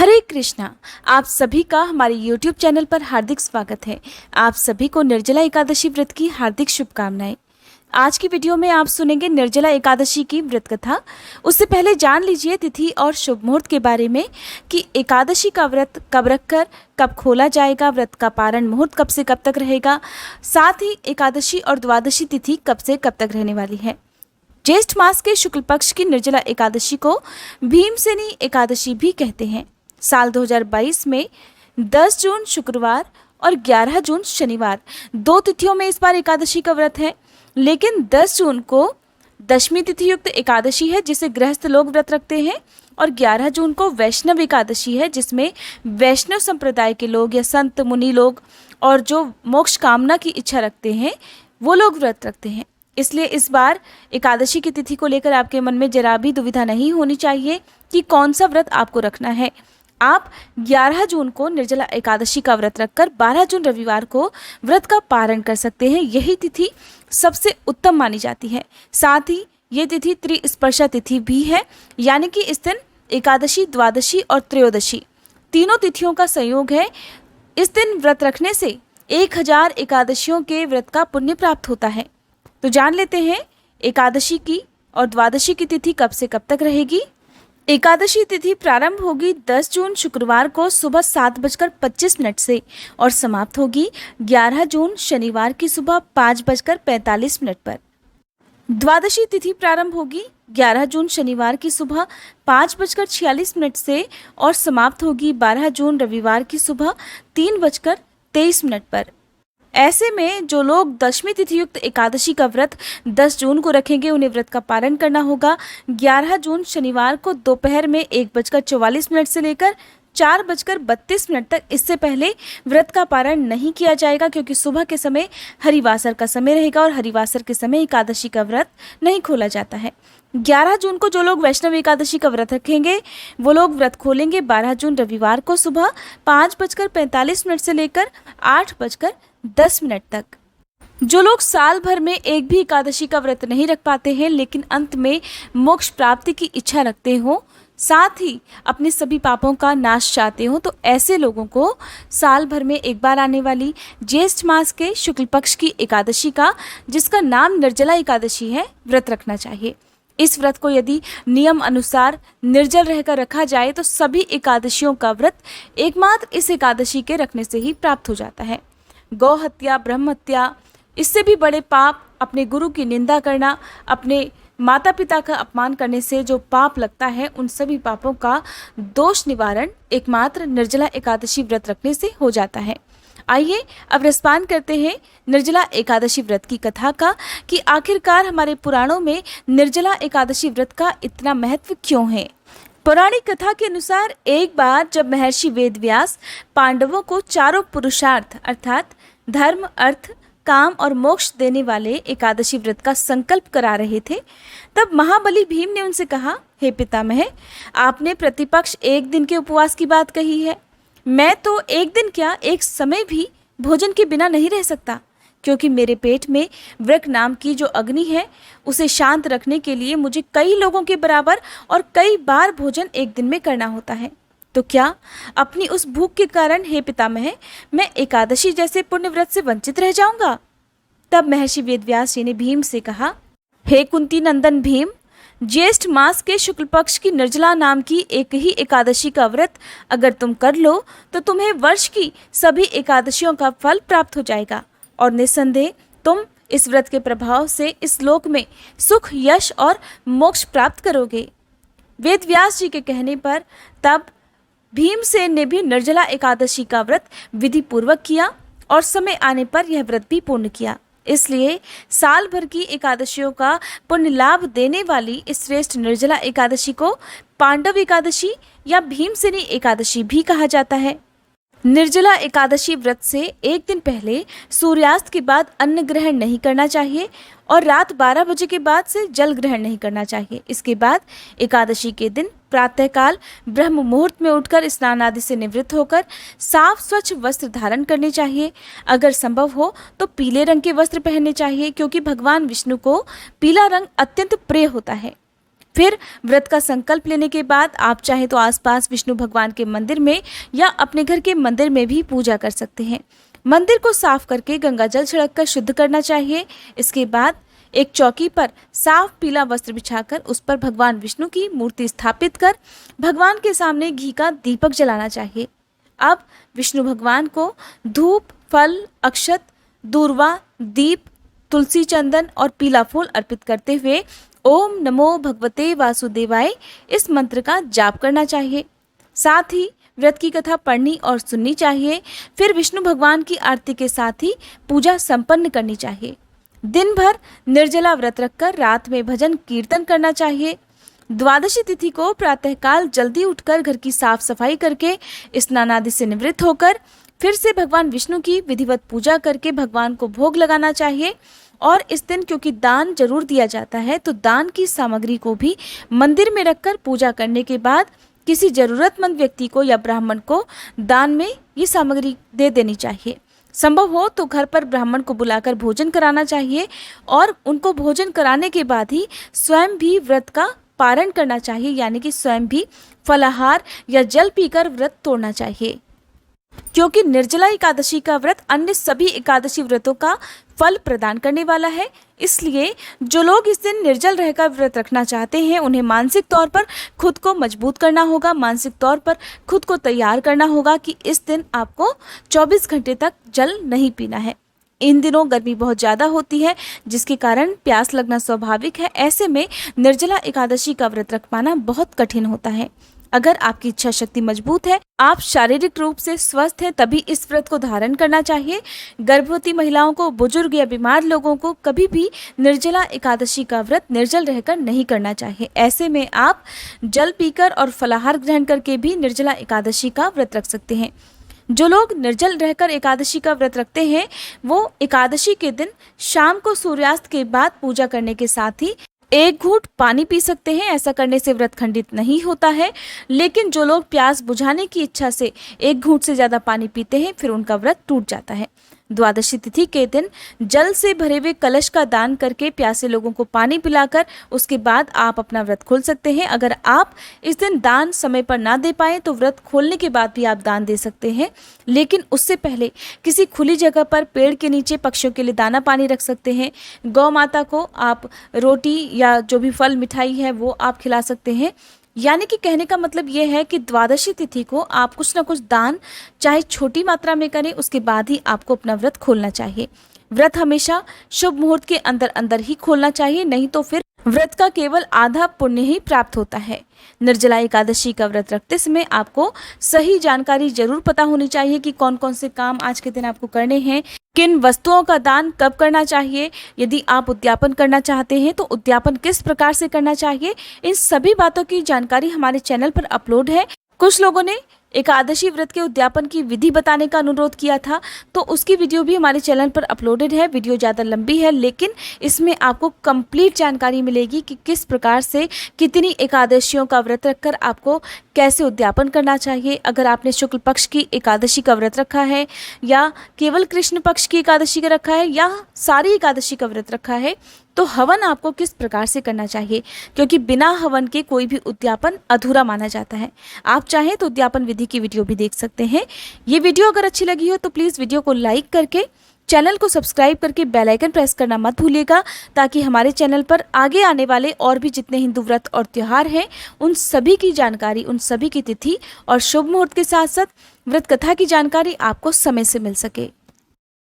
हरे कृष्णा। आप सभी का हमारे YouTube चैनल पर हार्दिक स्वागत है। आप सभी को निर्जला एकादशी व्रत की हार्दिक शुभकामनाएं। आज की वीडियो में आप सुनेंगे निर्जला एकादशी की व्रत कथा। उससे पहले जान लीजिए तिथि और शुभ मुहूर्त के बारे में कि एकादशी का व्रत कब रखकर कब खोला जाएगा, व्रत का पारण मुहूर्त कब से कब तक रहेगा, साथ ही एकादशी और द्वादशी तिथि कब से कब तक रहने वाली है। ज्येष्ठ मास के शुक्ल पक्ष की निर्जला एकादशी को भीमसेनी एकादशी भी कहते हैं। साल 2022 में 10 जून शुक्रवार और 11 जून शनिवार दो तिथियों में इस बार एकादशी का व्रत है, लेकिन 10 जून को दशमी तिथि युक्त एकादशी है जिसे गृहस्थ लोग व्रत रखते हैं, और 11 जून को वैष्णव एकादशी है जिसमें वैष्णव संप्रदाय के लोग या संत मुनि लोग और जो मोक्ष कामना की इच्छा रखते हैं वो लोग व्रत रखते हैं। इसलिए इस बार एकादशी की तिथि को लेकर आपके मन में जरा भी दुविधा नहीं होनी चाहिए कि कौन सा व्रत आपको रखना है। आप 11 जून को निर्जला एकादशी का व्रत रखकर 12 जून रविवार को व्रत का पारण कर सकते हैं। यही तिथि सबसे उत्तम मानी जाती है। साथ ही ये तिथि त्रिस्पर्शा तिथि भी है, यानी कि इस दिन एकादशी, द्वादशी और त्रयोदशी तीनों तिथियों का संयोग है। इस दिन व्रत रखने से 1000 एकादशियों के व्रत का पुण्य प्राप्त होता है। तो जान लेते हैं एकादशी की और द्वादशी की तिथि कब से कब तक रहेगी। एकादशी तिथि प्रारंभ होगी 10 जून शुक्रवार को सुबह 7:25 से और समाप्त होगी 11 जून शनिवार की सुबह 5:45 पर। द्वादशी तिथि प्रारंभ होगी 11 जून शनिवार की सुबह 5:46 से और समाप्त होगी 12 जून रविवार की सुबह 3:23 पर। ऐसे में जो लोग दशमी तिथि युक्त एकादशी का व्रत 10 जून को रखेंगे उन्हें व्रत का पारण करना होगा 11 जून शनिवार को दोपहर में 1:44 से लेकर 4:32 तक। इससे पहले व्रत का पारण नहीं किया जाएगा क्योंकि सुबह के समय हरिवासर का समय रहेगा और हरिवासर के समय एकादशी का व्रत नहीं खोला जाता है। 11 जून को जो लोग वैष्णव एकादशी का व्रत रखेंगे वो लोग व्रत खोलेंगे 12 जून रविवार को सुबह 5:45 से लेकर 8:10 तक। जो लोग साल भर में एक भी एकादशी का व्रत नहीं रख पाते हैं लेकिन अंत में मोक्ष प्राप्ति की इच्छा रखते हो, साथ ही अपने सभी पापों का नाश चाहते हो, तो ऐसे लोगों को साल भर में एक बार आने वाली ज्येष्ठ मास के शुक्ल पक्ष की एकादशी का, जिसका नाम निर्जला एकादशी है, व्रत रखना चाहिए। इस व्रत को यदि नियम अनुसार निर्जल रहकर रखा जाए तो सभी एकादशियों का व्रत एकमात्र इस एकादशी के रखने से ही प्राप्त हो जाता है। गौ हत्या, ब्रह्म हत्या, इससे भी बड़े पाप, अपने गुरु की निंदा करना, अपने माता पिता का अपमान करने से जो पाप लगता है, उन सभी पापों का दोष निवारण एकमात्र निर्जला एकादशी व्रत रखने से हो जाता है। आइए अब रसपान करते हैं निर्जला एकादशी व्रत की कथा का कि आखिरकार हमारे पुराणों में निर्जला एकादशी व्रत का इतना महत्व क्यों है। पौराणिक कथा के अनुसार एक बार जब महर्षि वेदव्यास पांडवों को चारों पुरुषार्थ अर्थात धर्म, अर्थ, काम और मोक्ष देने वाले एकादशी व्रत का संकल्प करा रहे थे, तब महाबली भीम ने उनसे कहा, हे पितामह, आपने प्रतिपक्ष एक दिन के उपवास की बात कही है। मैं तो एक दिन क्या, एक समय भी भोजन के बिना नहीं रह सकता, क्योंकि मेरे पेट में वृक नाम की जो अग्नि है उसे शांत रखने के लिए मुझे कई लोगों के बराबर और कई बार भोजन एक दिन में करना होता है। तो क्या अपनी उस भूख के कारण, हे पितामह, मैं एकादशी जैसे पुण्य व्रत से वंचित रह जाऊंगा? तब महर्षि वेदव्यास जी ने भीम से कहा, हे कुंती नंदन भीम, ज्येष्ठ मास के शुक्ल पक्ष की निर्जला नाम की एक ही एकादशी का व्रत अगर तुम कर लो तो तुम्हें वर्ष की सभी एकादशियों का फल प्राप्त हो जाएगा और निस्संदेह तुम इस व्रत के प्रभाव से इस लोक में सुख, यश और मोक्ष प्राप्त करोगे। वेदव्यास जी के कहने पर तब भीमसेन ने भी निर्जला एकादशी का व्रत विधि पूर्वक किया और समय आने पर यह व्रत भी पूर्ण किया। इसलिए साल भर की एकादशियों का पुण्य लाभ देने वाली इस श्रेष्ठ निर्जला एकादशी को पांडव एकादशी या भीमसेनी एकादशी भी कहा जाता है। निर्जला एकादशी व्रत से एक दिन पहले सूर्यास्त के बाद अन्न ग्रहण नहीं करना चाहिए और रात 12 बजे के बाद से जल ग्रहण नहीं करना चाहिए। इसके बाद एकादशी के दिन प्रातःकाल ब्रह्म मुहूर्त में उठकर स्नान आदि से निवृत्त होकर साफ स्वच्छ वस्त्र धारण करने चाहिए। अगर संभव हो तो पीले रंग के वस्त्र पहनने चाहिए, क्योंकि भगवान विष्णु को पीला रंग अत्यंत प्रिय होता है। फिर व्रत का संकल्प लेने के बाद आप चाहे तो आसपास विष्णु भगवान के मंदिर में या अपने घर के मंदिर में भी पूजा कर सकते हैं। मंदिर को साफ करके गंगा जल छिड़ककर शुद्ध करना चाहिए। इसके बाद एक चौकी पर साफ पीला वस्त्र बिछाकर उस पर भगवान विष्णु की मूर्ति स्थापित कर भगवान के सामने घी का दीपक जलाना चाहिए। अब विष्णु भगवान को धूप, फल, अक्षत, दूर्वा, दीप, तुलसी, चंदन और पीला फूल अर्पित करते हुए ओम नमो भगवते वासुदेवाय इस मंत्र का जाप करना चाहिए। साथ ही व्रत की कथा पढ़नी और सुननी चाहिए। फिर विष्णु भगवान की आरती के साथ ही पूजा संपन्न करनी चाहिए। दिन भर निर्जला व्रत रखकर रात में भजन कीर्तन करना चाहिए। द्वादशी तिथि को प्रातःकाल जल्दी उठकर घर की साफ सफाई करके स्नान आदि से निवृत्त होकर फिर से भगवान विष्णु की विधिवत पूजा करके भगवान को भोग लगाना चाहिए। और इस दिन क्योंकि दान जरूर दिया जाता है तो दान की सामग्री को भी मंदिर में रखकर पूजा करने के बाद किसी जरूरतमंद व्यक्ति को या ब्राह्मण को दान में ये सामग्री दे देनी चाहिए। संभव हो तो घर पर ब्राह्मण को बुलाकर भोजन कराना चाहिए और उनको भोजन कराने के बाद ही स्वयं भी व्रत का पारण करना चाहिए, यानी कि स्वयं भी फलाहार या जल पीकर व्रत तोड़ना चाहिए। क्योंकि निर्जला एकादशी का व्रत अन्य सभी एकादशी व्रतों का फल प्रदान करने वाला है, इसलिए जो लोग इस दिन निर्जल रहकर व्रत रखना चाहते हैं उन्हें मानसिक तौर पर खुद को मजबूत करना होगा, मानसिक तौर पर खुद को तैयार करना होगा कि इस दिन आपको 24 घंटे तक जल नहीं पीना है। इन दिनों गर्मी बहुत ज़्यादा होती है जिसके कारण प्यास लगना स्वाभाविक है। ऐसे में निर्जला एकादशी का व्रत रख पाना बहुत कठिन होता है। अगर आपकी इच्छा शक्ति मजबूत है, आप शारीरिक रूप से स्वस्थ हैं, तभी इस व्रत को धारण करना चाहिए। गर्भवती महिलाओं को, बुजुर्ग या बीमार लोगों को कभी भी निर्जला एकादशी का व्रत निर्जल रहकर नहीं करना चाहिए। ऐसे में आप जल पीकर और फलाहार ग्रहण करके भी निर्जला एकादशी का व्रत रख सकते हैं। जो लोग निर्जल रहकर एकादशी का व्रत रखते हैं वो एकादशी के दिन शाम को सूर्यास्त के बाद पूजा करने के साथ ही 1 घूंट पानी पी सकते हैं। ऐसा करने से व्रत खंडित नहीं होता है। लेकिन जो लोग प्यास बुझाने की इच्छा से 1 घूंट से ज़्यादा पानी पीते हैं फिर उनका व्रत टूट जाता है। द्वादशी तिथि के दिन जल से भरे हुए कलश का दान करके प्यासे लोगों को पानी पिलाकर उसके बाद आप अपना व्रत खोल सकते हैं। अगर आप इस दिन दान समय पर ना दे पाएँ तो व्रत खोलने के बाद भी आप दान दे सकते हैं, लेकिन उससे पहले किसी खुली जगह पर पेड़ के नीचे पक्षियों के लिए दाना पानी रख सकते हैं। गौ माता को आप रोटी या जो भी फल मिठाई है वो आप खिला सकते हैं। यानी कि कहने का मतलब ये है कि द्वादशी तिथि को आप कुछ ना कुछ दान चाहे छोटी मात्रा में करें, उसके बाद ही आपको अपना व्रत खोलना चाहिए। व्रत हमेशा शुभ मुहूर्त के अंदर अंदर ही खोलना चाहिए, नहीं तो फिर व्रत का केवल आधा पुण्य ही प्राप्त होता है। निर्जला एकादशी का व्रत रखते समय आपको सही जानकारी जरूर पता होनी चाहिए कि कौन कौन से काम आज के दिन आपको करने हैं, किन वस्तुओं का दान कब करना चाहिए, यदि आप उद्यापन करना चाहते हैं तो उद्यापन किस प्रकार से करना चाहिए। इन सभी बातों की जानकारी हमारे चैनल पर अपलोड है। कुछ लोगों ने एकादशी व्रत के उद्यापन की विधि बताने का अनुरोध किया था, तो उसकी वीडियो भी हमारे चैनल पर अपलोडेड है। वीडियो ज़्यादा लंबी है लेकिन इसमें आपको कंप्लीट जानकारी मिलेगी कि किस प्रकार से कितनी एकादशियों का व्रत रखकर आपको कैसे उद्यापन करना चाहिए। अगर आपने शुक्ल पक्ष की एकादशी का व्रत रखा है या केवल कृष्ण पक्ष की एकादशी का रखा है या सारी एकादशी का व्रत रखा है तो हवन आपको किस प्रकार से करना चाहिए, क्योंकि बिना हवन के कोई भी उद्यापन अधूरा माना जाता है। आप चाहें तो उद्यापन विधि की वीडियो भी देख सकते हैं। ये वीडियो अगर अच्छी लगी हो तो प्लीज़ वीडियो को लाइक करके चैनल को सब्सक्राइब करके बेल आइकन प्रेस करना मत भूलिएगा, ताकि हमारे चैनल पर आगे आने वाले और भी जितने हिंदू व्रत और त्यौहार हैं उन सभी की जानकारी, उन सभी की तिथि और शुभ मुहूर्त के साथ साथ व्रत कथा की जानकारी आपको समय से मिल सके।